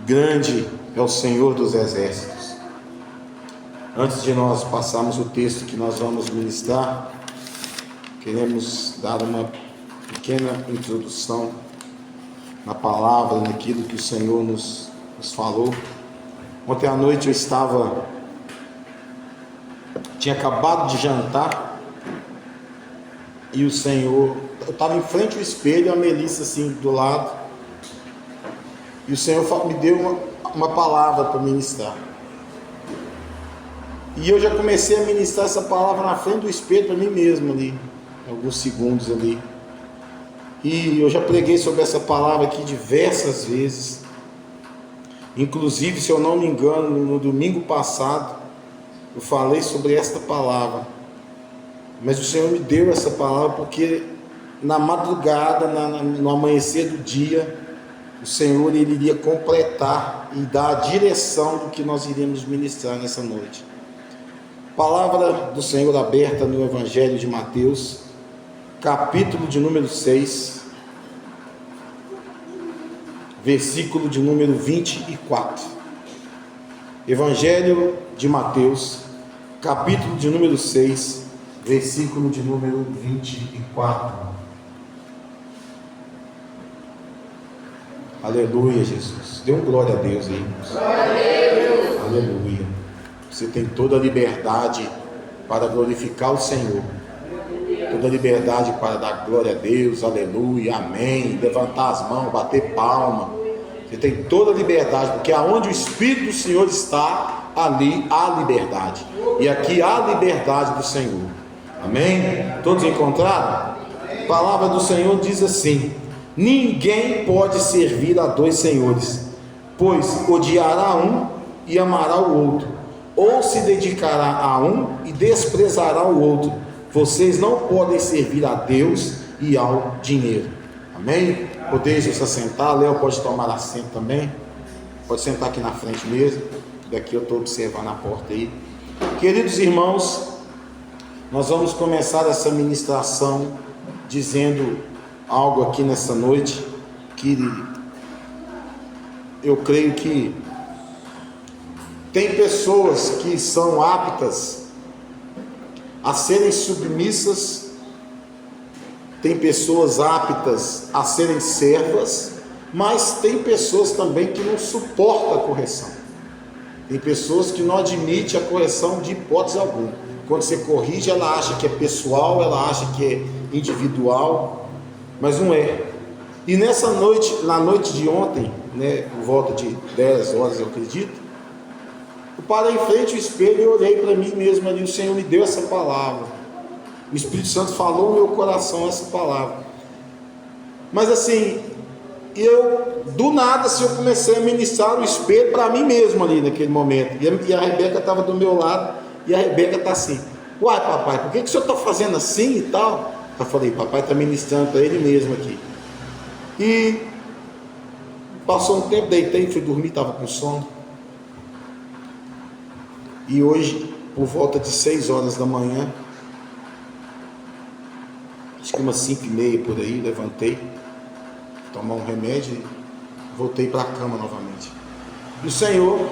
Grande é o Senhor dos Exércitos. Antes de nós passarmos o texto que nós vamos ministrar, queremos dar uma pequena introdução na palavra, naquilo que o Senhor nos falou. Ontem à noite tinha acabado de jantar e o Senhor, eu estava em frente ao espelho, a Melissa assim do lado, e o Senhor me deu uma palavra para ministrar. E eu já comecei a ministrar essa palavra na frente do espelho para mim mesmo ali, alguns segundos ali. E eu já preguei sobre essa palavra aqui diversas vezes. Inclusive, se eu não me engano, no domingo passado, eu falei sobre esta palavra. Mas o Senhor me deu essa palavra porque na madrugada, no amanhecer do dia, o Senhor ele iria completar e dar a direção do que nós iríamos ministrar nessa noite. Palavra do Senhor aberta no Evangelho de Mateus, capítulo de número 6, versículo de número 24. Evangelho de Mateus, capítulo de número 6, versículo de número 24. Aleluia, Jesus. Dê um glória a Deus aí. Glória a Deus. Aleluia. Você tem toda a liberdade para glorificar o Senhor. Toda a liberdade para dar glória a Deus. Aleluia. Amém. Levantar as mãos, bater palma. Você tem toda a liberdade, porque aonde o Espírito do Senhor está, ali há liberdade. E aqui há a liberdade do Senhor. Amém? Todos encontraram? A palavra do Senhor diz assim: ninguém pode servir a dois senhores, pois odiará um e amará o outro, ou se dedicará a um e desprezará o outro. Vocês não podem servir a Deus e ao dinheiro. Amém? Podeis se assentar. Léo pode tomar assento também. Pode sentar aqui na frente mesmo. Daqui eu estou observando a porta aí. Queridos irmãos, nós vamos começar essa ministração dizendo algo aqui nessa noite que eu creio que tem pessoas que são aptas a serem submissas, tem pessoas aptas a serem servas, mas tem pessoas também que não suportam a correção. Tem pessoas que não admitem a correção de hipótese alguma. Quando você corrige, ela acha que é pessoal, ela acha que é individual, mas não é. E nessa noite, na noite de ontem, por volta de 10 horas eu acredito, eu parei em frente ao espelho e olhei para mim mesmo ali. O Senhor me deu essa palavra, o Espírito Santo falou no meu coração essa palavra. Mas assim, do nada assim, eu comecei a ministrar o espelho para mim mesmo ali naquele momento. E a Rebeca estava do meu lado, e a Rebeca está assim: uai papai, por que o senhor está fazendo assim e tal? Eu falei: papai está ministrando para ele mesmo aqui. E passou um tempo, deitei, fui dormir, estava com sono. E hoje, por volta de 6 horas da manhã, acho que umas 5h30 por aí, levantei, tomar um remédio e voltei para a cama novamente. E o Senhor,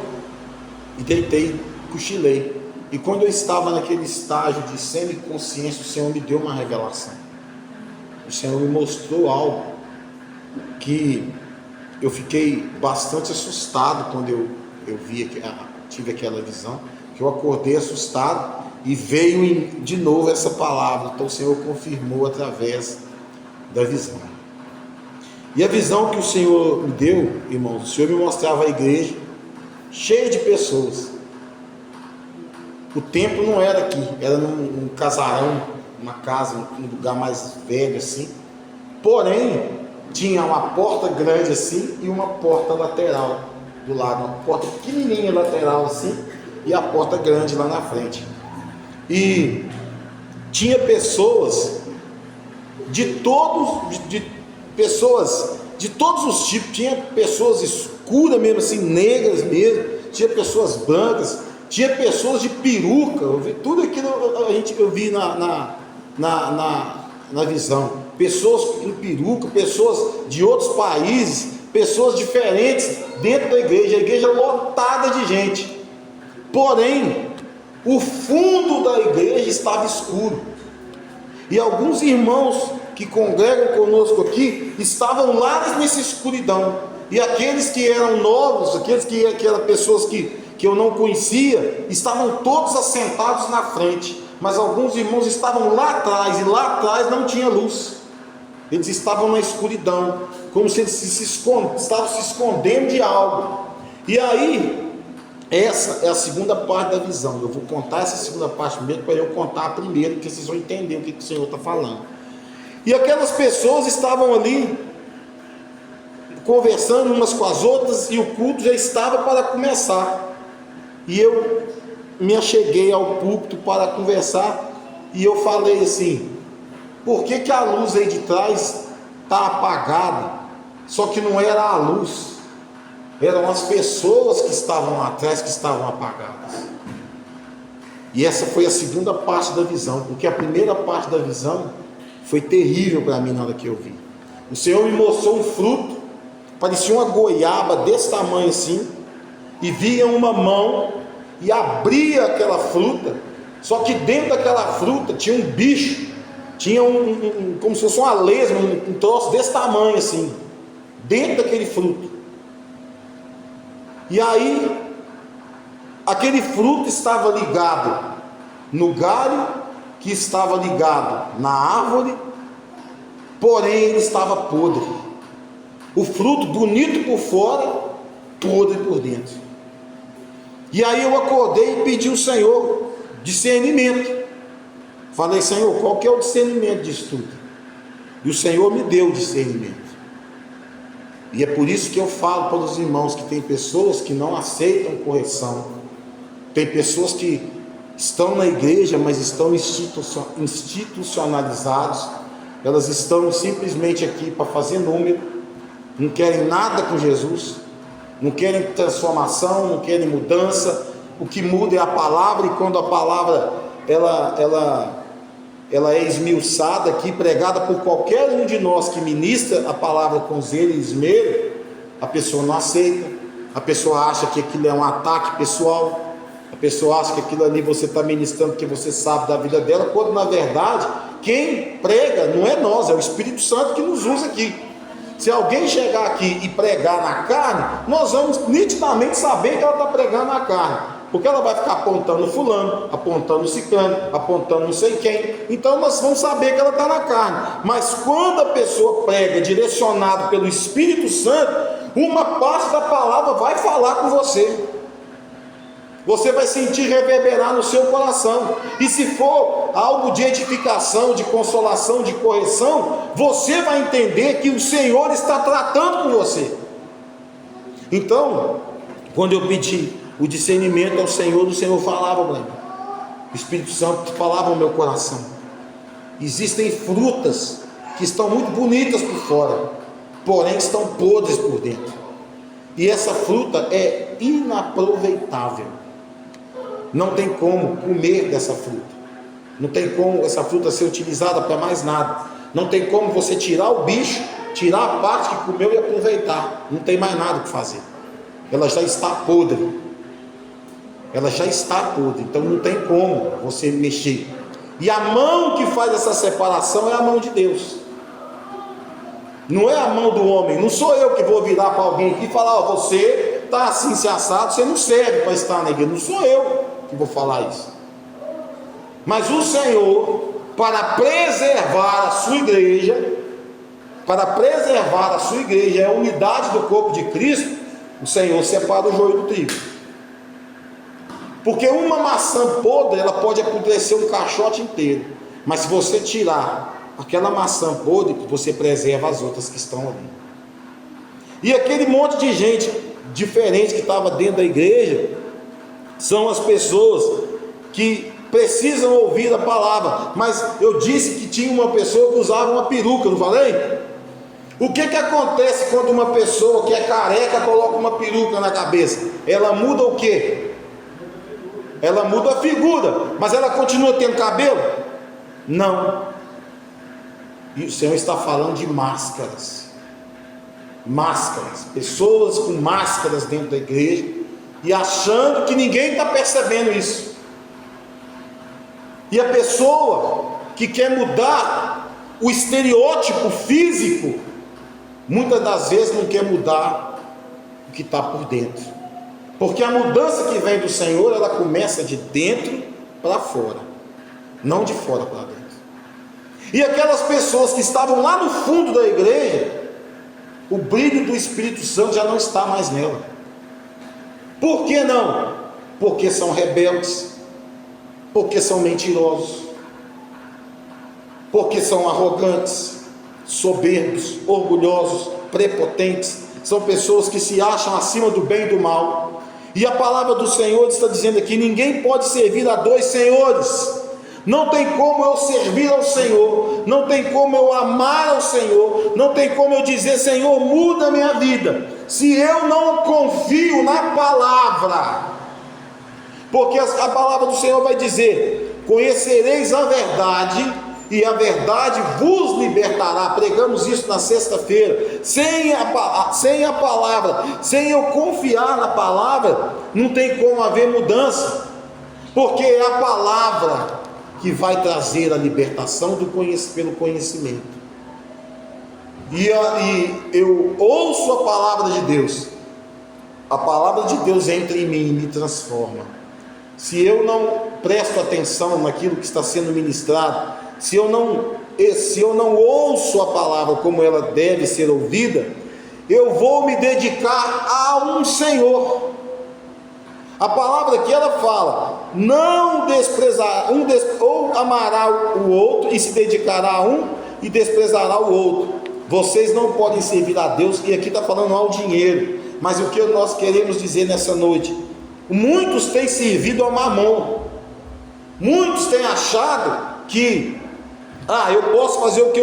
e deitei, cochilei. E quando eu estava naquele estágio de semiconsciência, o Senhor me deu uma revelação. O Senhor me mostrou algo que eu fiquei bastante assustado quando eu tive aquela visão. Que eu acordei assustado e veio de novo essa palavra. Então o Senhor confirmou através da visão. E a visão que o Senhor me deu, irmãos, o Senhor me mostrava a igreja cheia de pessoas. O templo não era aqui, era num casarão, uma casa, um lugar mais velho assim. Porém, tinha uma porta grande assim e uma porta lateral do lado, uma porta pequenininha lateral assim e a porta grande lá na frente. E tinha pessoas de todos os tipos. Tinha pessoas escuras mesmo assim, negras mesmo, tinha pessoas brancas, tinha pessoas de peruca. Eu vi tudo aquilo, eu vi na visão. Pessoas em peruca, pessoas de outros países, pessoas diferentes dentro da igreja, a igreja lotada de gente. Porém, o fundo da igreja estava escuro. E alguns irmãos que congregam conosco aqui estavam lá nessa escuridão. E aqueles que eram novos, aqueles que eram pessoas que eu não conhecia, estavam todos assentados na frente. Mas alguns irmãos estavam lá atrás, e lá atrás não tinha luz. Eles estavam na escuridão, como se eles estavam se escondendo de algo. E aí, essa é a segunda parte da visão. Eu vou contar essa segunda parte primeiro, para eu contar a primeira, porque vocês vão entender o que o Senhor está falando. E aquelas pessoas estavam ali, conversando umas com as outras, e o culto já estava para começar. E eu me acheguei ao púlpito para conversar, e eu falei assim: por que a luz aí de trás está apagada? Só que não era a luz, eram as pessoas que estavam lá atrás que estavam apagadas. E essa foi a segunda parte da visão, porque a primeira parte da visão foi terrível para mim na hora que eu vi. O Senhor me mostrou um fruto, parecia uma goiaba desse tamanho assim, e via uma mão e abria aquela fruta, só que dentro daquela fruta tinha um bicho, tinha como se fosse uma lesma, um troço desse tamanho assim, dentro daquele fruto. E aí, aquele fruto estava ligado no galho, que estava ligado na árvore, porém ele estava podre. O fruto bonito por fora, podre por dentro. E aí eu acordei e pedi ao Senhor discernimento. Falei: Senhor, qual que é o discernimento disso tudo? E o Senhor me deu o discernimento. E é por isso que eu falo para os irmãos que tem pessoas que não aceitam correção, tem pessoas que estão na igreja, mas estão institucionalizados, elas estão simplesmente aqui para fazer número, não querem nada com Jesus, não querem transformação, não querem mudança. O que muda é a palavra, e quando a palavra ela é esmiuçada aqui, pregada por qualquer um de nós que ministra a palavra com zelo e esmero, a pessoa não aceita, a pessoa acha que aquilo é um ataque pessoal, a pessoa acha que aquilo ali você está ministrando porque você sabe da vida dela, quando na verdade quem prega não é nós, é o Espírito Santo que nos usa aqui. Se alguém chegar aqui e pregar na carne, nós vamos nitidamente saber que ela está pregando na carne, porque ela vai ficar apontando fulano, apontando ciclano, apontando não sei quem. Então nós vamos saber que ela está na carne. Mas quando a pessoa prega direcionado pelo Espírito Santo, uma parte da palavra vai falar com você. Você vai sentir reverberar no seu coração. E se for algo de edificação, de consolação, de correção, você vai entender que o Senhor está tratando com você. Então, quando eu pedi o discernimento ao Senhor, o Senhor falava para mim, o Espírito Santo falava no meu coração: existem frutas que estão muito bonitas por fora, porém estão podres por dentro, e essa fruta é inaproveitável. Não tem como comer dessa fruta, não tem como essa fruta ser utilizada para mais nada, não tem como você tirar o bicho, tirar a parte que comeu e aproveitar, não tem mais nada que fazer, ela já está podre. Ela já está podre, então não tem como você mexer. E a mão que faz essa separação é a mão de Deus, não é a mão do homem. Não sou eu que vou virar para alguém aqui e falar: ó, você está assim, se assado, você não serve para estar na igreja. Não sou eu que vou falar isso. Mas o Senhor, para preservar a sua igreja, é a unidade do corpo de Cristo, o Senhor separa o joio do trigo. Porque uma maçã podre, ela pode apodrecer um caixote inteiro, mas se você tirar aquela maçã podre, você preserva as outras que estão ali. E aquele monte de gente diferente que estava dentro da igreja, são as pessoas que precisam ouvir a palavra. Mas eu disse que tinha uma pessoa que usava uma peruca, não falei? O que acontece quando uma pessoa que é careca coloca uma peruca na cabeça? Ela muda o quê? Ela muda a figura, mas ela continua tendo cabelo? Não. E o Senhor está falando de máscaras. máscaras, pessoas com máscaras dentro da igreja e achando que ninguém está percebendo isso. E a pessoa que quer mudar o estereótipo físico, muitas das vezes não quer mudar o que está por dentro, porque a mudança que vem do Senhor, ela começa de dentro para fora, não de fora para dentro. E aquelas pessoas que estavam lá no fundo da igreja, o brilho do Espírito Santo já não está mais nela. Por que não? Porque são rebeldes, porque são mentirosos, porque são arrogantes, soberbos, orgulhosos, prepotentes. São pessoas que se acham acima do bem e do mal. E a palavra do Senhor está dizendo aqui: ninguém pode servir a dois senhores. Não tem como eu servir ao Senhor, não tem como eu amar ao Senhor, não tem como eu dizer: Senhor, muda a minha vida, se eu não confio na palavra. Porque a palavra do Senhor vai dizer: conhecereis a verdade, e a verdade vos libertará. Pregamos isso na sexta-feira. Sem a palavra, sem eu confiar na palavra, não tem como haver mudança, porque é a palavra que vai trazer a libertação pelo conhecimento. E eu ouço a palavra de Deus, a palavra de Deus entra em mim e me transforma. Se eu não presto atenção naquilo que está sendo ministrado, se eu não ouço a palavra como ela deve ser ouvida, eu vou me dedicar a um Senhor. A palavra aqui ela fala: não desprezar ou amará o outro e se dedicará a um e desprezará o outro. Vocês não podem servir a Deus. E aqui está falando ao dinheiro, mas o que nós queremos dizer nessa noite: muitos têm servido ao mamon, muitos têm achado que eu posso fazer o que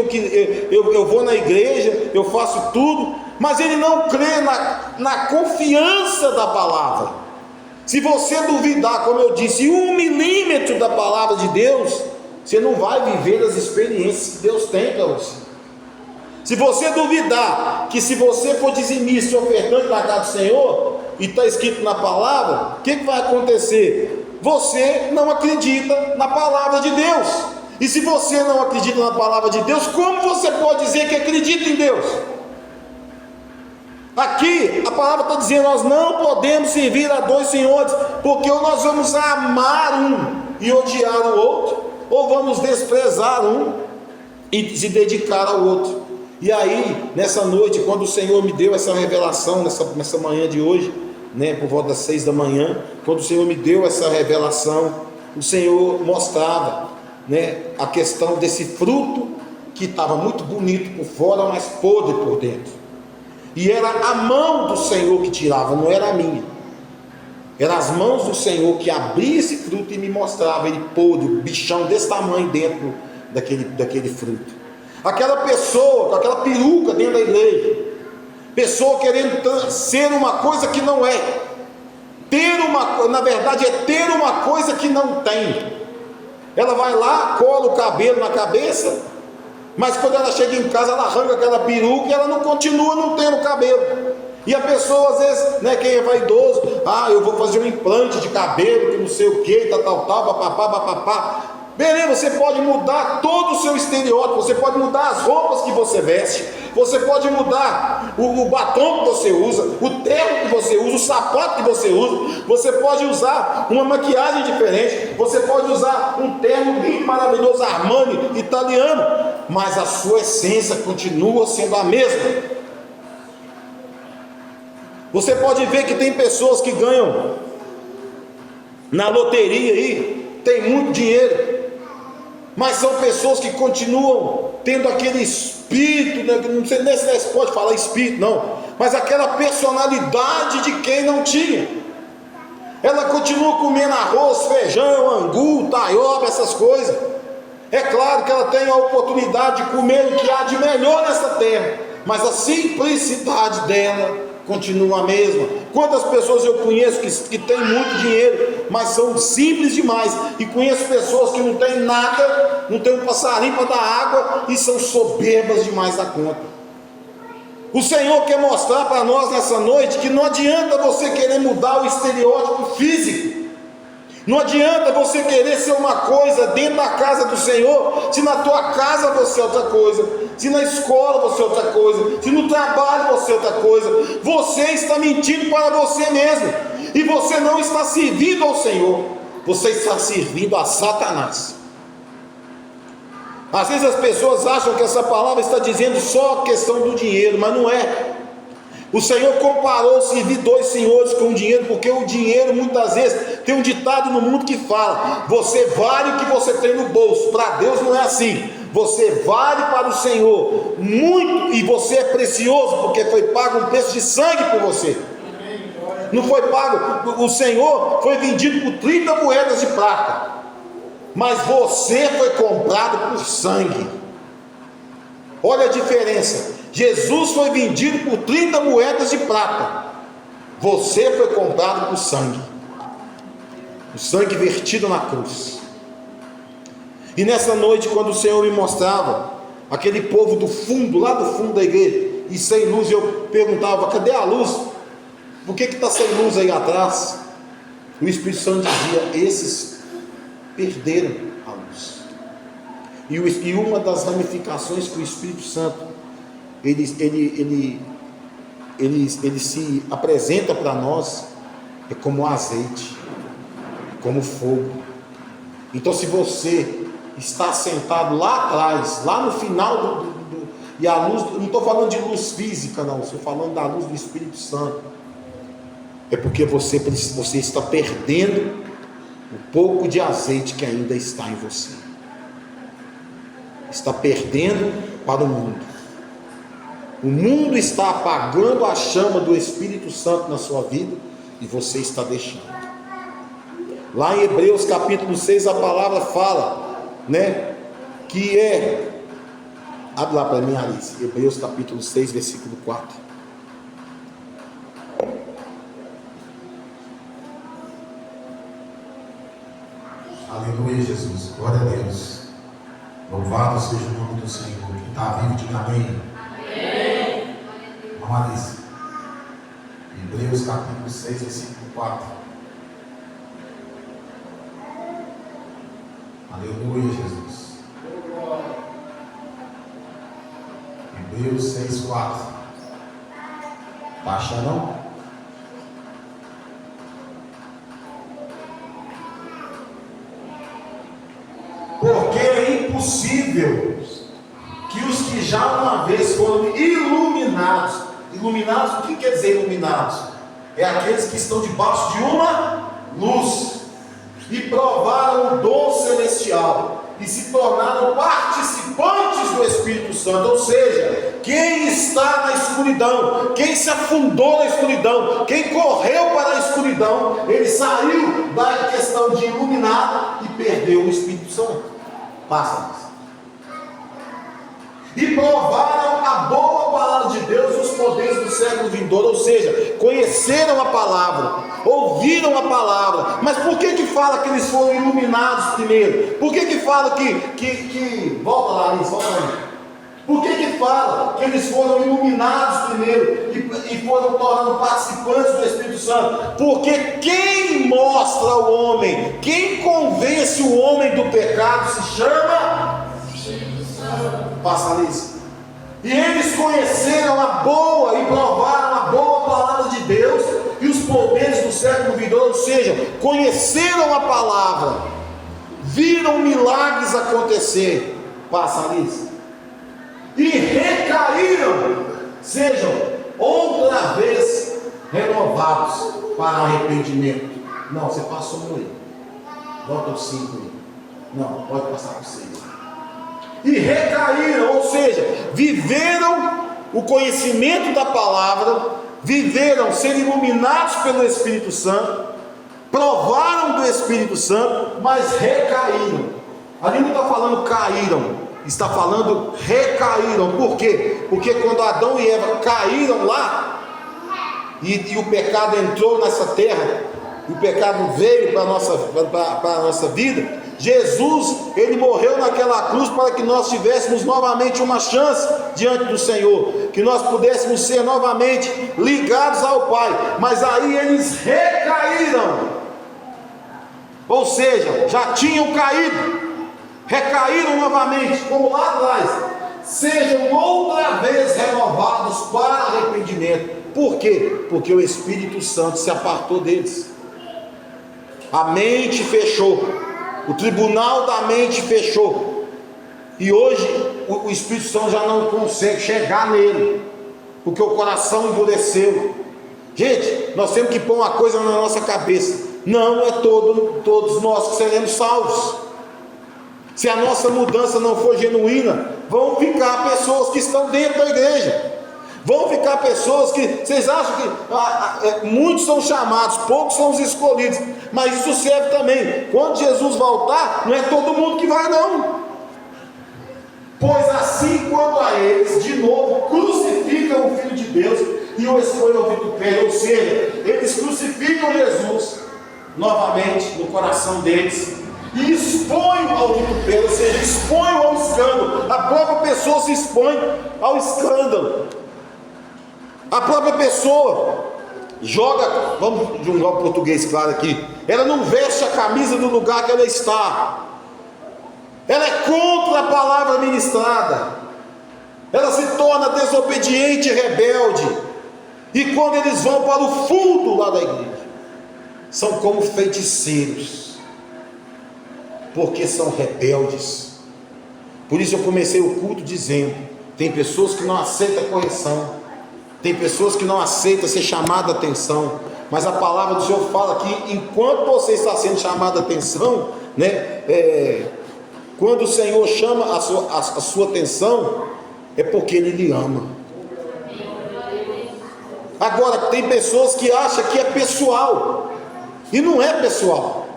eu vou na igreja, eu faço tudo, mas ele não crê na confiança da palavra. Se você duvidar, como eu disse, 1 milímetro da palavra de Deus, você não vai viver as experiências que Deus tem para você. Se você duvidar que se você for dizimista e ofertante na casa do Senhor, e está escrito na palavra, o que vai acontecer? Você não acredita na palavra de Deus. E se você não acredita na palavra de Deus, como você pode dizer que acredita em Deus? Aqui a palavra está dizendo: nós não podemos servir a dois senhores, porque ou nós vamos amar um e odiar o outro, ou vamos desprezar um e se dedicar ao outro. E aí, nessa noite, quando o Senhor me deu essa revelação, nessa manhã de hoje, por volta das 6 da manhã, quando o Senhor me deu essa revelação, o Senhor mostrava a questão desse fruto que estava muito bonito por fora, mas podre por dentro. E era a mão do Senhor que tirava, não era a minha. Eram as mãos do Senhor que abria esse fruto e me mostrava ele podre, um bichão desse tamanho dentro daquele fruto. Aquela pessoa com aquela peruca dentro da igreja, pessoa querendo ser uma coisa que não é, na verdade é ter uma coisa que não tem. Ela vai lá, cola o cabelo na cabeça, mas quando ela chega em casa, ela arranca aquela peruca e ela não continua não tendo cabelo. E a pessoa às vezes, quem é vaidoso, eu vou fazer um implante de cabelo, que não sei o que, papapá. Beleza, você pode mudar todo o seu estereótipo, você pode mudar as roupas que você veste, você pode mudar o batom que você usa, o terno que você usa, o sapato que você usa, você pode usar uma maquiagem diferente, você pode usar um terno lindo, maravilhoso, Armani, italiano, mas a sua essência continua sendo a mesma. Você pode ver que tem pessoas que ganham na loteria aí, tem muito dinheiro, mas são pessoas que continuam tendo aquele espírito, não sei nem se pode falar espírito não, mas aquela personalidade de quem não tinha. Ela continua comendo arroz, feijão, angu, taioba, essas coisas. É claro que ela tem a oportunidade de comer o que há de melhor nessa terra, mas a simplicidade dela continua a mesma. Quantas pessoas eu conheço que têm muito dinheiro, mas são simples demais, e conheço pessoas que não têm nada, não têm um passarinho para dar água e são soberbas demais da conta. O Senhor quer mostrar para nós nessa noite que não adianta você querer mudar o estereótipo físico. Não adianta você querer ser uma coisa dentro da casa do Senhor, se na tua casa você é outra coisa, se na escola você é outra coisa, se no trabalho você é outra coisa. Você está mentindo para você mesmo, e você não está servindo ao Senhor, você está servindo a Satanás. Às vezes as pessoas acham que essa palavra está dizendo só a questão do dinheiro, mas não é. O Senhor comparou servir dois senhores com o dinheiro, porque o dinheiro muitas vezes tem um ditado no mundo que fala: você vale o que você tem no bolso. Para Deus não é assim. Você vale para o Senhor muito, e você é precioso, porque foi pago um preço de sangue por você. Não foi pago, o Senhor foi vendido por 30 moedas de prata, mas você foi comprado por sangue. Olha a diferença. Jesus foi vendido por 30 moedas de prata, você foi comprado por sangue, o sangue vertido na cruz. E nessa noite, quando o Senhor me mostrava aquele povo do fundo, lá do fundo da igreja, e sem luz, eu perguntava: cadê a luz? Por que está sem luz aí atrás? O Espírito Santo dizia: esses perderam a luz. E uma das ramificações que o Espírito Santo ele se apresenta para nós é como azeite, como fogo. Então, se você está sentado lá atrás, lá no final e a luz, não estou falando de luz física, não, estou falando da luz do Espírito Santo, é porque você está perdendo o pouco de azeite que ainda está em você. Está perdendo para o mundo. O mundo está apagando a chama do Espírito Santo na sua vida, e você está deixando. Lá em Hebreus capítulo 6, a palavra fala, que é, abre lá para mim, Alice, Hebreus capítulo 6, versículo 4. Aleluia, Jesus, glória a Deus. Louvado seja o nome do Senhor. Quem está vivo, diga amém. Amém. Vamos, Alice. Hebreus capítulo 6, versículo 4. Aleluia, Jesus. Hebreus 6, 4. Está achando, não? Porque é impossível que os que já uma vez foram iluminados, o que quer dizer iluminados? É aqueles que estão debaixo de uma luz, e provaram o dom celestial, e se tornaram participantes do Espírito Santo. Ou seja, quem está na escuridão, quem se afundou na escuridão, quem correu para a escuridão, ele saiu da questão de iluminado e perdeu o Espírito Santo. Passa isso. E provaram a boa palavra de Deus e os poderes do século vindouro. Ou seja, conheceram a palavra, ouviram a palavra. Mas por que fala que eles foram iluminados primeiro? Por que fala que volta lá, Alice, volta lá. Por que fala que eles foram iluminados primeiro e foram tornando participantes do Espírito Santo? Porque quem mostra ao homem, quem convence o homem do pecado se chama Espírito Santo. Passa, Alice. E eles conheceram a boa e provaram a boa palavra de Deus e os poderes do século vindouro. Ou seja, conheceram a palavra, viram milagres acontecer. Passa, Alice. E recaíram, sejam outra vez renovados para arrependimento. Não, você passou um aí. Volta os 5 aí. Não, pode passar para 6. E recaíram, ou seja, viveram o conhecimento da palavra, viveram ser iluminados pelo Espírito Santo, provaram do Espírito Santo, mas recaíram. Ali não está falando caíram, está falando recaíram. Por quê? Porque quando Adão e Eva caíram lá, e o pecado entrou nessa terra, o pecado veio para a nossa vida, Jesus, ele morreu naquela cruz para que nós tivéssemos novamente uma chance diante do Senhor, que nós pudéssemos ser novamente ligados ao Pai. Mas aí eles recaíram, ou seja, já tinham caído, recaíram novamente, como lá atrás. Sejam outra vez renovados para arrependimento. Por quê? Porque o Espírito Santo se apartou deles. A mente fechou, o tribunal da mente fechou, e hoje o Espírito Santo já não consegue chegar nele, porque o coração endureceu. Gente, nós temos que pôr uma coisa na nossa cabeça: não é todos nós que seremos salvos. Se a nossa mudança não for genuína, vão ficar pessoas que estão dentro da igreja, vão ficar pessoas que, vocês acham que muitos são chamados, poucos são os escolhidos, mas isso serve também, quando Jesus voltar, não é todo mundo que vai não, pois assim quando a eles, de novo, crucificam o Filho de Deus, e o expõem ao vitupério, ou seja, eles crucificam Jesus, novamente, no coração deles, e expõem ao vitupério, ou seja, expõem ao escândalo, a própria pessoa se expõe ao escândalo, a própria pessoa joga, vamos jogar o português claro aqui, ela não veste a camisa do lugar que ela está, ela é contra a palavra ministrada, ela se torna desobediente e rebelde, e quando eles vão para o fundo lá da igreja, são como feiticeiros, porque são rebeldes. Por isso eu comecei o culto dizendo: tem pessoas que não aceitam correção, tem pessoas que não aceitam ser chamada a atenção, mas a palavra do Senhor fala que enquanto você está sendo chamado a atenção, quando o Senhor chama a sua atenção, é porque Ele lhe ama. Agora, tem pessoas que acham que é pessoal, e não é pessoal.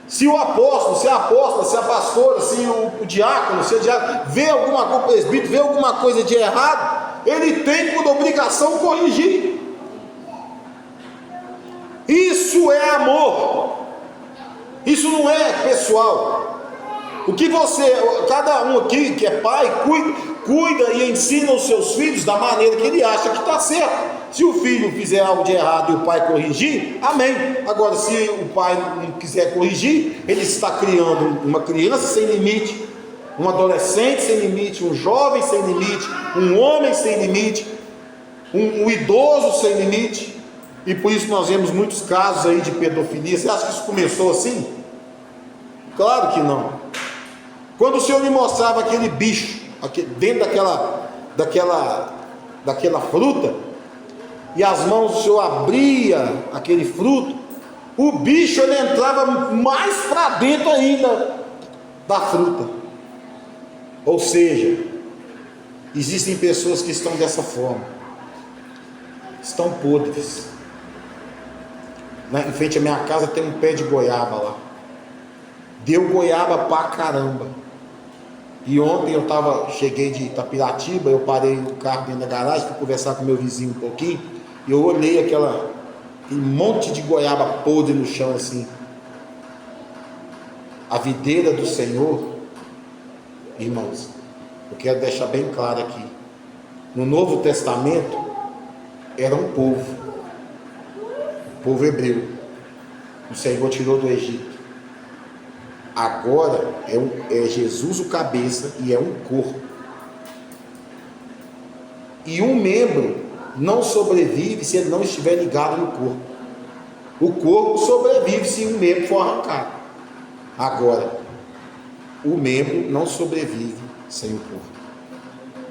Se o apóstolo, se a apóstola, se a pastora, se o diácono, se o diácono vê alguma coisa, o presbítero vê alguma coisa de errado, ele tem por obrigação corrigir. Isso é amor, isso não é pessoal. O que cada um aqui que é pai, cuida e ensina os seus filhos da maneira que ele acha que está certo. Se o filho fizer algo de errado e o pai corrigir, amém. Agora, se o pai não quiser corrigir, ele está criando uma criança sem limite, um adolescente sem limite, um jovem sem limite, um homem sem limite, um idoso sem limite. E por isso nós vemos muitos casos aí de pedofilia. Você acha que isso começou assim? Claro que não. Quando o Senhor me mostrava aquele bicho dentro daquela fruta, e as mãos do Senhor abria aquele fruto, o bicho ele entrava mais para dentro ainda da fruta. Ou seja, existem pessoas que estão dessa forma, estão podres. Em frente à minha casa tem um pé de goiaba lá, deu goiaba pra caramba. E ontem cheguei de Itapiratiba, eu parei o carro dentro da garagem, fui conversar com meu vizinho um pouquinho, e eu olhei aquele monte de goiaba podre no chão assim. A videira do Senhor, irmãos, eu quero deixar bem claro aqui, no Novo Testamento era um povo, o povo hebreu, o Senhor tirou do Egito. Agora é Jesus o cabeça e é um corpo, e um membro não sobrevive se ele não estiver ligado no corpo. O corpo sobrevive se um membro for arrancado. Agora, o membro não sobrevive sem o corpo.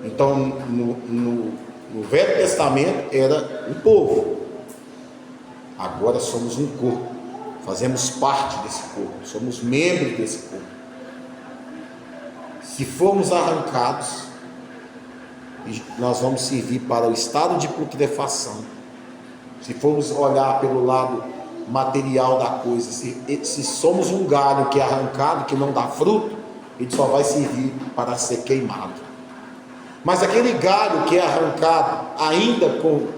Então, no Velho Testamento era um povo, agora somos um corpo, fazemos parte desse corpo, somos membros desse corpo. Se formos arrancados, nós vamos servir para o estado de putrefação. Se formos olhar pelo lado material da coisa, se somos um galho que é arrancado, que não dá fruto, ele só vai servir para ser queimado. Mas aquele galho que é arrancado, ainda com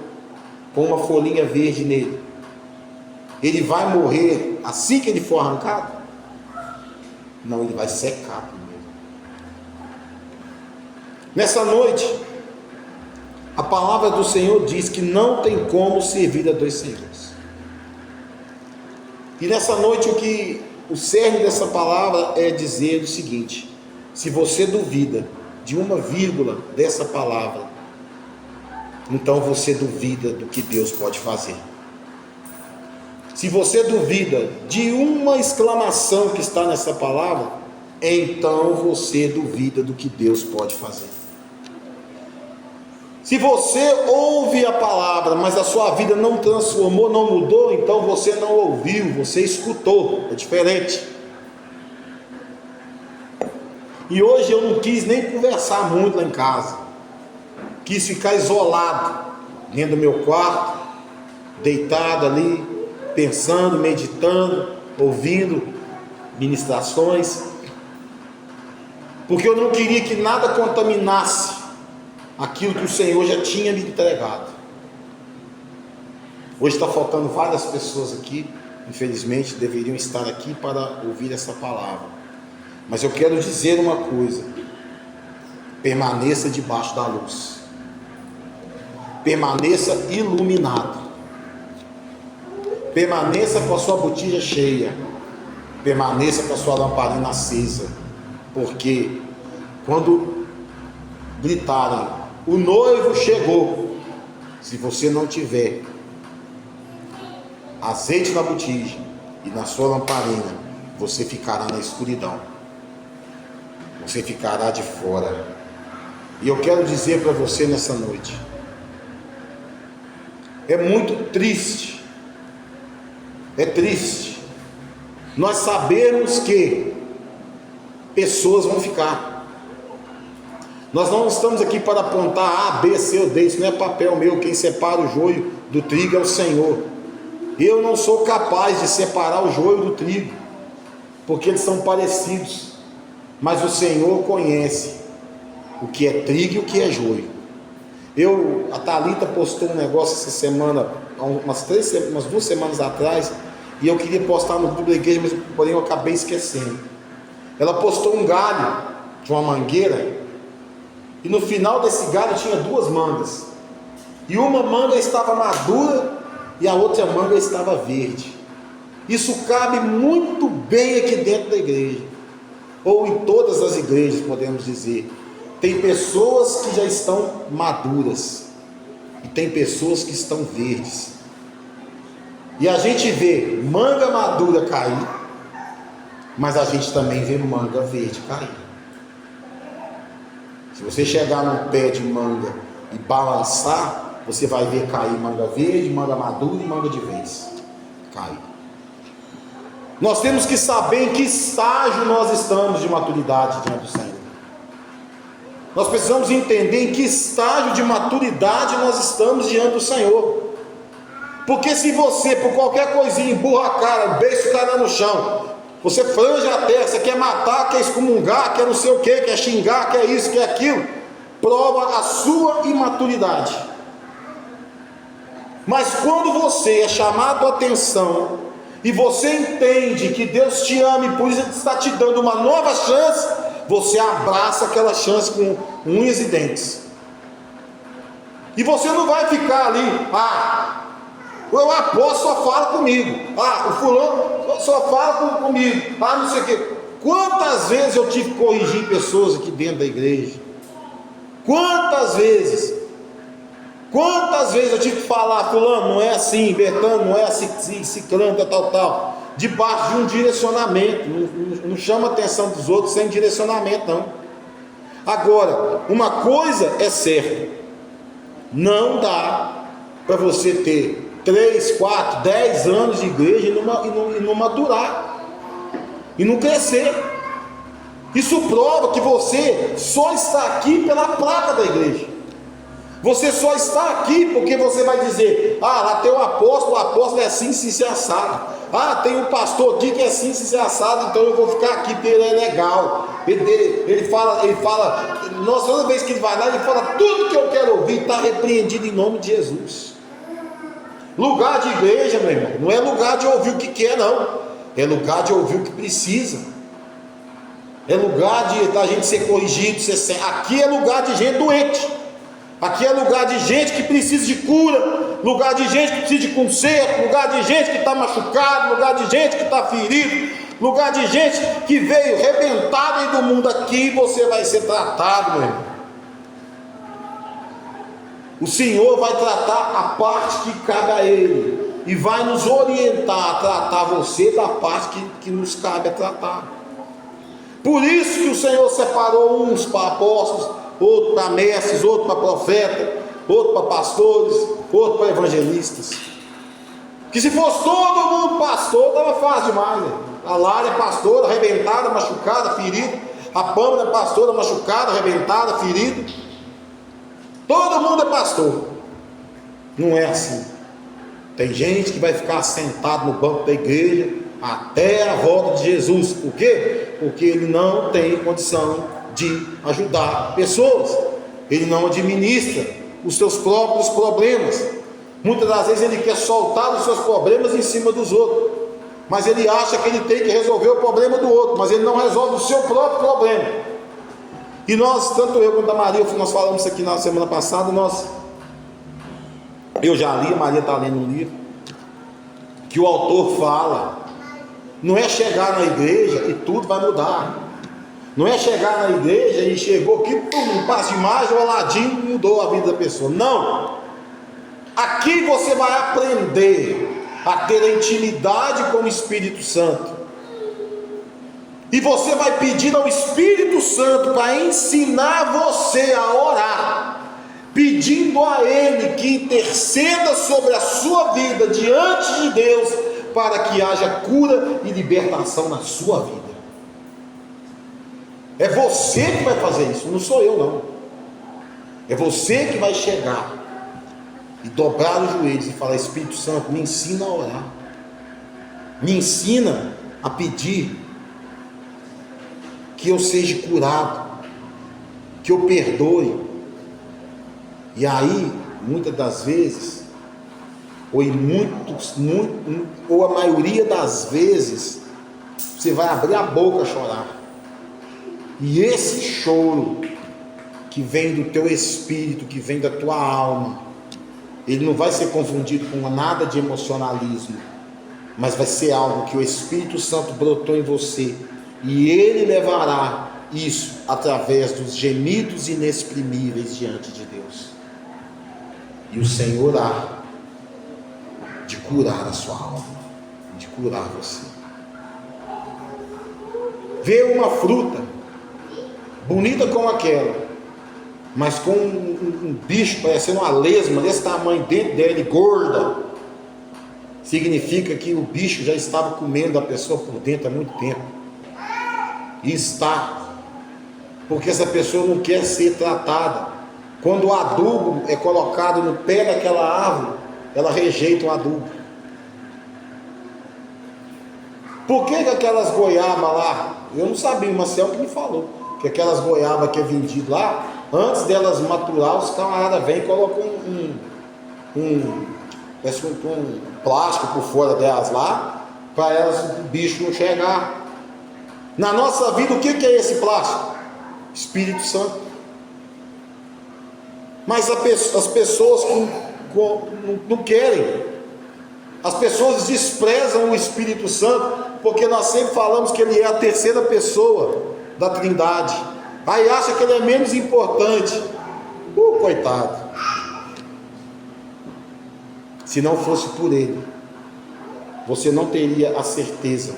uma folhinha verde nele, ele vai morrer assim que ele for arrancado? Não, ele vai secar primeiro. Nessa noite, a palavra do Senhor diz que não tem como servir a dois senhores. E nessa noite o cerne dessa palavra é dizer o seguinte: se você duvida de uma vírgula dessa palavra, então você duvida do que Deus pode fazer. Se você duvida de uma exclamação que está nessa palavra, então você duvida do que Deus pode fazer. Se você ouve a palavra, mas a sua vida não transformou, não mudou, então você não ouviu, você escutou, é diferente. E hoje eu não quis nem conversar muito lá em casa, quis ficar isolado, dentro do meu quarto, deitado ali, pensando, meditando, ouvindo ministrações, porque eu não queria que nada contaminasse aquilo que o Senhor já tinha me entregado. Hoje está faltando várias pessoas aqui, infelizmente deveriam estar aqui para ouvir essa palavra, mas eu quero dizer uma coisa: permaneça debaixo da luz, permaneça iluminado, permaneça com a sua botija cheia, permaneça com a sua lamparina acesa, porque quando gritarem o noivo chegou, se você não tiver azeite na botija e na sua lamparina, você ficará na escuridão, você ficará de fora. E eu quero dizer para você nessa noite, é muito triste, é triste nós sabemos que pessoas vão ficar. Nós não estamos aqui para apontar A, B, C ou D, isso não é papel meu. Quem separa o joio do trigo é o Senhor. Eu não sou capaz de separar o joio do trigo, porque eles são parecidos, mas o Senhor conhece o que é trigo e o que é joio. A Thalita postou um negócio essa semana, umas 2 semanas atrás, e eu queria postar no grupo da igreja, mas porém eu acabei esquecendo. Ela postou um galho de uma mangueira, e no final desse galho tinha 2 mangas, e uma manga estava madura e a outra manga estava verde. Isso cabe muito bem aqui dentro da igreja, ou em todas as igrejas, podemos dizer. Tem pessoas que já estão maduras e tem pessoas que estão verdes, e a gente vê manga madura cair, mas a gente também vê manga verde cair. Se você chegar num pé de manga e balançar, você vai ver cair manga verde, manga madura e manga de vez cair. Nós temos que saber em que estágio nós estamos de maturidade diante do Senhor. Nós precisamos entender em que estágio de maturidade nós estamos diante do Senhor. Porque se você, por qualquer coisinha, empurra a cara, beija o cara no chão, você franja a terra, você quer matar, quer excomungar, quer não sei o que, quer xingar, quer isso, quer aquilo, prova a sua imaturidade. Mas quando você é chamado a atenção e você entende que Deus te ama e por isso Ele está te dando uma nova chance, você abraça aquela chance com unhas e dentes. E você não vai ficar ali, o apóstolo só fala comigo, o fulano só fala comigo, não sei o que. Quantas vezes eu tive que corrigir pessoas aqui dentro da igreja? Quantas vezes eu tive que falar, fulano, não é assim, Bertano, não é assim, ciclano, tal, debaixo de um direcionamento. Não chama a atenção dos outros sem direcionamento, não. Agora, uma coisa é certa: não dá para você ter 3, 4, 10 anos de igreja e não maturar, e não crescer. Isso prova que você só está aqui pela placa da igreja. Você só está aqui porque você vai dizer: lá tem o apóstolo é assim, se assado. Tem um pastor aqui que é assim, se assado, então eu vou ficar aqui porque ele é legal. Ele fala, nossa, toda vez que ele vai lá, ele fala tudo que eu quero ouvir, está repreendido em nome de Jesus. Lugar de igreja, meu irmão, não é lugar de ouvir o que quer, não. É lugar de ouvir o que precisa. é lugar da gente ser corrigido, aqui é lugar de gente doente, aqui é lugar de gente que precisa de cura, lugar de gente que precisa de conserto, lugar de gente que está machucado, lugar de gente que está ferido, lugar de gente que veio rebentado aí do mundo. Aqui você vai ser tratado, meu irmão. O Senhor vai tratar a parte que cabe a Ele e vai nos orientar a tratar você da parte que nos cabe a tratar. Por isso que o Senhor separou uns para apóstolos, outros para mestres, outros para profetas, outros para pastores, outros para evangelistas. Que se fosse todo mundo pastor, estava fácil demais, né? A Lara é pastora, arrebentada, machucada, ferida. A Pâmela é pastora, machucada, arrebentada, ferida. Todo mundo é pastor. Não é assim. Tem gente que vai ficar sentado no banco da igreja até a volta de Jesus. Por quê? Porque ele não tem condição de ajudar pessoas. Ele não administra os seus próprios problemas. Muitas das vezes ele quer soltar os seus problemas em cima dos outros, mas ele acha que ele tem que resolver o problema do outro, mas ele não resolve o seu próprio problema. E nós, tanto eu quanto a Maria, nós falamos isso aqui na semana passada, eu já li, a Maria está lendo um livro, que o autor fala, não é chegar na igreja e tudo vai mudar, não é chegar na igreja e chegou aqui, um passo de mágica, o Aladim mudou a vida da pessoa. Não, aqui você vai aprender a ter a intimidade com o Espírito Santo, e você vai pedir ao Espírito Santo para ensinar você a orar, pedindo a Ele que interceda sobre a sua vida diante de Deus, para que haja cura e libertação na sua vida. É você que vai fazer isso, não sou eu não. É você que vai chegar e dobrar os joelhos e falar: Espírito Santo, me ensina a orar, me ensina a pedir que eu seja curado, que eu perdoe. E aí, muitas das vezes, ou a maioria das vezes, você vai abrir a boca a chorar, e esse choro que vem do teu espírito, que vem da tua alma, ele não vai ser confundido com nada de emocionalismo, mas vai ser algo que o Espírito Santo brotou em você, e ele levará isso através dos gemidos inexprimíveis diante de Deus, e o Senhor há de curar a sua alma, de curar você. Vê uma fruta bonita como aquela, mas com um bicho parecendo uma lesma desse tamanho dentro dela, gorda, significa que o bicho já estava comendo a pessoa por dentro há muito tempo, e está, porque essa pessoa não quer ser tratada. Quando o adubo é colocado no pé daquela árvore, ela rejeita o adubo. Por que aquelas goiabas lá, eu não sabia, o Marcel que me falou, que aquelas goiabas que é vendido lá, antes delas maturar, os camaradas vêm e colocam um plástico por fora delas lá, para o bicho não chegar. Na nossa vida, o que é esse plástico? Espírito Santo. Mas as pessoas não querem, as pessoas desprezam o Espírito Santo, porque nós sempre falamos que ele é a terceira pessoa da Trindade, aí acha que ele é menos importante. Coitado, se não fosse por ele, você não teria a certeza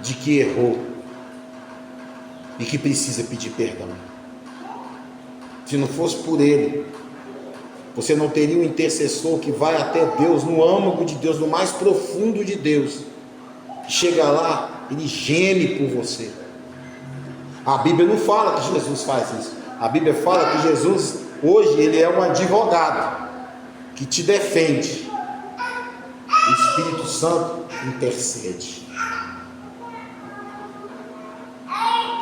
de que errou e que precisa pedir perdão. Se não fosse por ele, você não teria um intercessor que vai até Deus, no âmago de Deus, no mais profundo de Deus. Chega lá, ele geme por você. A Bíblia não fala que Jesus faz isso. A Bíblia fala que Jesus, hoje, ele é um advogado que te defende. O Espírito Santo intercede,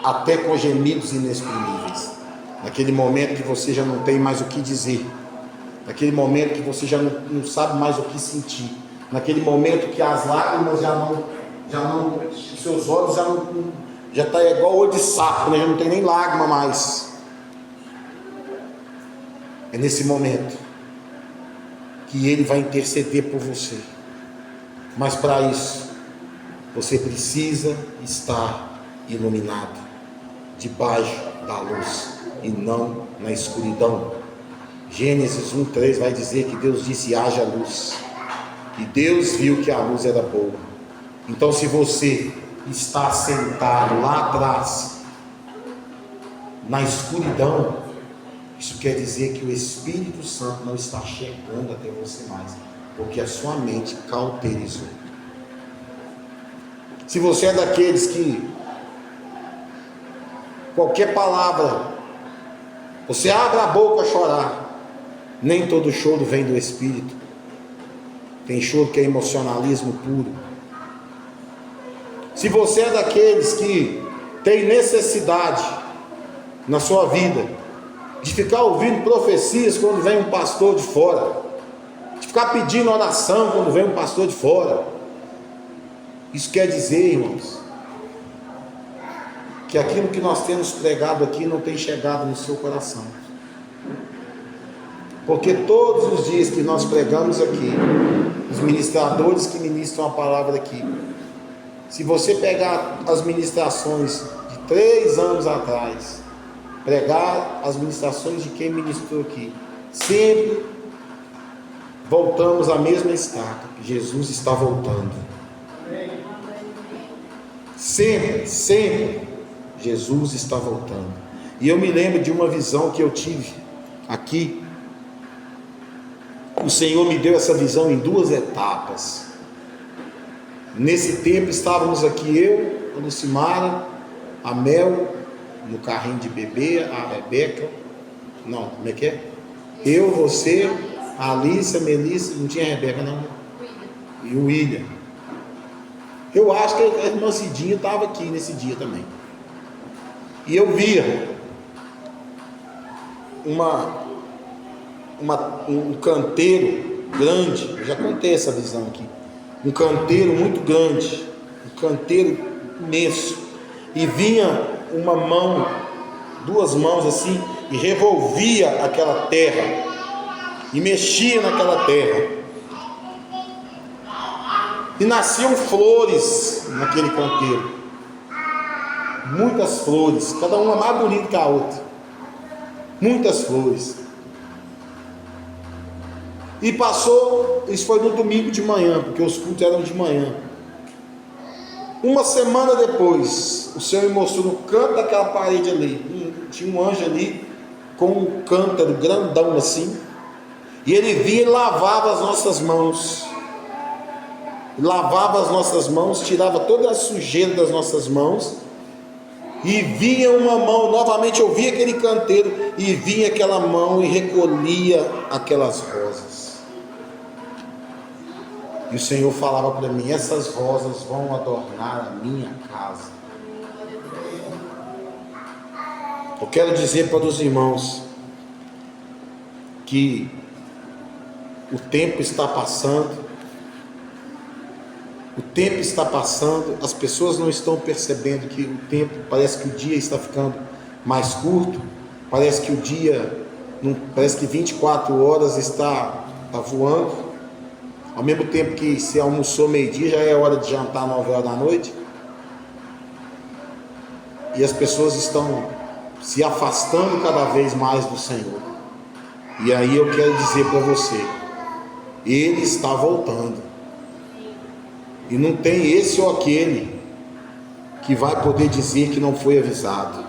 até com gemidos inexprimíveis. Naquele momento que você já não tem mais o que dizer, naquele momento que você já não sabe mais o que sentir, naquele momento que as lágrimas já não, os seus olhos já está igual olho de sapo, né? Já não tem nem lágrima mais. É nesse momento que Ele vai interceder por você. Mas para isso, você precisa estar iluminado, debaixo da luz e não na escuridão. Gênesis 1:3 vai dizer que Deus disse: haja luz. E Deus viu que a luz era boa. Então, se você está sentado lá atrás, na escuridão, isso quer dizer que o Espírito Santo não está chegando até você mais, porque a sua mente cauterizou. Se você é daqueles que qualquer palavra, você abre a boca a chorar, nem todo choro vem do Espírito. Tem choro que é emocionalismo puro. Se você é daqueles que tem necessidade na sua vida de ficar ouvindo profecias quando vem um pastor de fora, de ficar pedindo oração quando vem um pastor de fora, isso quer dizer, irmãos, que aquilo que nós temos pregado aqui não tem chegado no seu coração. Porque todos os dias que nós pregamos aqui, os ministradores que ministram a palavra aqui, se você pegar as ministrações de 3 anos atrás, pregar as ministrações de quem ministrou aqui, sempre voltamos à mesma estaca, que Jesus está voltando. Sempre Jesus está voltando. E eu me lembro de uma visão que eu tive aqui. O Senhor me deu essa visão em 2 etapas. Nesse tempo estávamos aqui eu, a Lucimara, a Mel, no carrinho de bebê, a Rebeca, não, como é que é? Eu, você, a Alice, a Melissa, não tinha a Rebeca não, e o William. Eu acho que a irmã Cidinha estava aqui nesse dia também. E eu via um canteiro grande, eu já contei essa visão aqui, um canteiro muito grande, um canteiro imenso, e vinha uma mão, 2 mãos assim, e revolvia aquela terra, e mexia naquela terra, e nasciam flores naquele canteiro, muitas flores, cada uma mais bonita que a outra, muitas flores. E passou, isso foi no domingo de manhã, porque os cultos eram de manhã. Uma semana depois, o Senhor me mostrou no canto daquela parede ali, tinha um anjo ali, com um cântaro grandão assim, e ele vinha e lavava as nossas mãos, tirava toda a sujeira das nossas mãos, e vinha uma mão, novamente eu via aquele canteiro, e vinha aquela mão e recolhia aquelas rosas. E o Senhor falava para mim: essas rosas vão adornar a minha casa. Eu quero dizer para os irmãos que o tempo está passando, as pessoas não estão percebendo que o tempo, parece que o dia está ficando mais curto, parece que o dia, parece que 24 horas está voando. Ao mesmo tempo que se almoçou meio-dia, já é hora de jantar 9 horas da noite. E as pessoas estão se afastando cada vez mais do Senhor. E aí eu quero dizer para você, Ele está voltando. E não tem esse ou aquele que vai poder dizer que não foi avisado.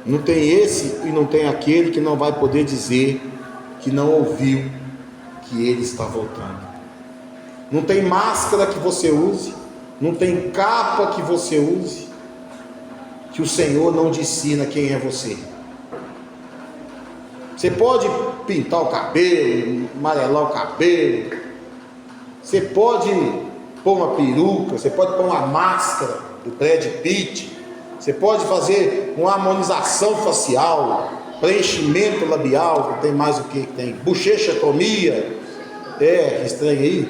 Não tem esse e não tem aquele que não vai poder dizer que não ouviu que Ele está voltando. Não tem máscara que você use, não tem capa que você use, que o Senhor não te ensina quem é você. Você pode pintar o cabelo, amarelar o cabelo, você pode pôr uma peruca, você pode pôr uma máscara do Brad Pitt, você pode fazer uma harmonização facial, preenchimento labial, que tem mais o que tem, bochechatomia, estranho aí,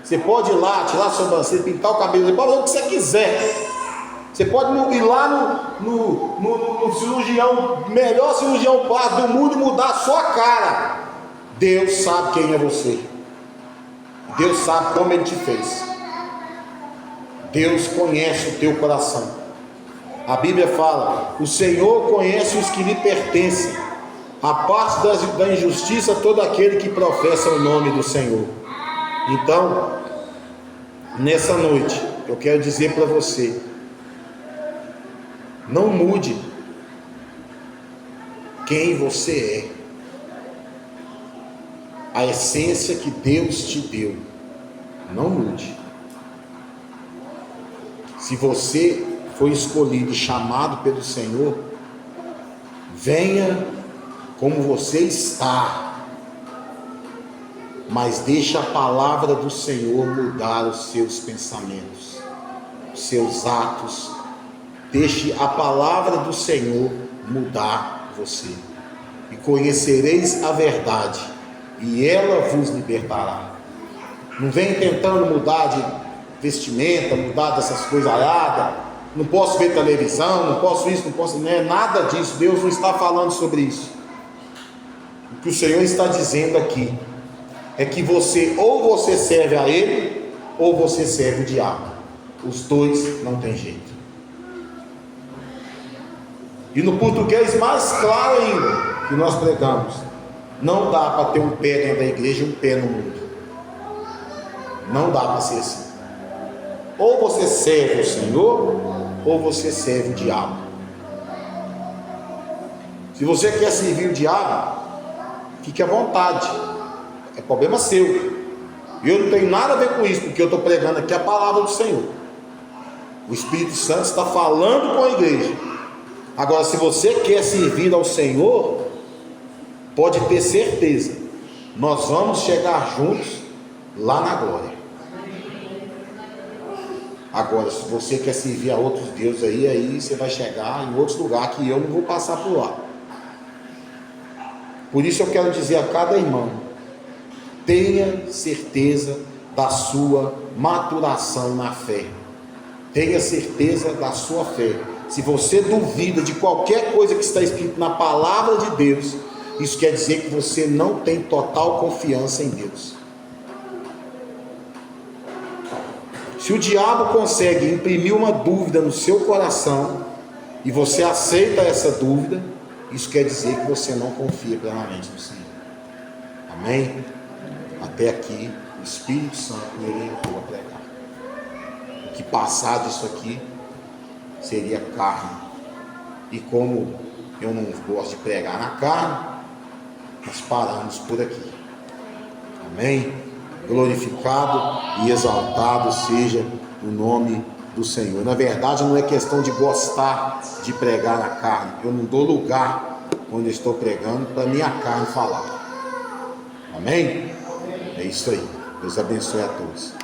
você pode ir lá, tirar a sobrancelha, pintar o cabelo, você pode fazer o que você quiser, Você pode ir lá no cirurgião, melhor cirurgião plástico do mundo, e mudar a sua cara. Deus sabe quem é você. Deus sabe como Ele te fez. Deus conhece o teu coração. A Bíblia fala: o Senhor conhece os que lhe pertencem. A parte da injustiça todo aquele que professa o nome do Senhor. Então, nessa noite, eu quero dizer para você: não mude quem você é. A essência que Deus te deu, não mude. Se você foi escolhido e chamado pelo Senhor, venha como você está, mas deixe a palavra do Senhor mudar os seus pensamentos, os seus atos. Deixe a palavra do Senhor mudar você, e conhecereis a verdade, e ela vos libertará. Não vem tentando mudar de vestimenta, mudar dessas coisas aradas. Não posso ver televisão, não posso isso, não posso, não é nada disso. Deus não está falando sobre isso. O que o Senhor está dizendo aqui é que ou você serve a Ele, ou você serve o diabo. Os dois não tem jeito. E no português mais claro ainda que nós pregamos, não dá para ter um pé dentro da igreja e um pé no mundo. Não dá para ser assim. Ou você serve o Senhor, ou você serve o diabo. Se você quer servir o diabo, fique à vontade, é problema seu. Eu não tenho nada a ver com isso, porque eu estou pregando aqui a palavra do Senhor. O Espírito Santo está falando com a igreja. Agora, se você quer servir ao Senhor, pode ter certeza, nós vamos chegar juntos lá na glória. Agora, se você quer servir a outros deuses aí você vai chegar em outros lugares que eu não vou passar por lá. Por isso eu quero dizer a cada irmão: tenha certeza da sua maturação na fé. Tenha certeza da sua fé. Se você duvida de qualquer coisa que está escrito na palavra de Deus, isso quer dizer que você não tem total confiança em Deus. Se o diabo consegue imprimir uma dúvida no seu coração, e você aceita essa dúvida, isso quer dizer que você não confia plenamente no Senhor. Amém? Até aqui, o Espírito Santo me orientou a pregar. O que passar disso aqui seria carne. E como eu não gosto de pregar na carne, nós paramos por aqui. Amém? Glorificado e exaltado seja o nome do Senhor. Na verdade, não é questão de gostar de pregar na carne. Eu não dou lugar quando estou pregando para minha carne falar. Amém? É isso aí. Deus abençoe a todos.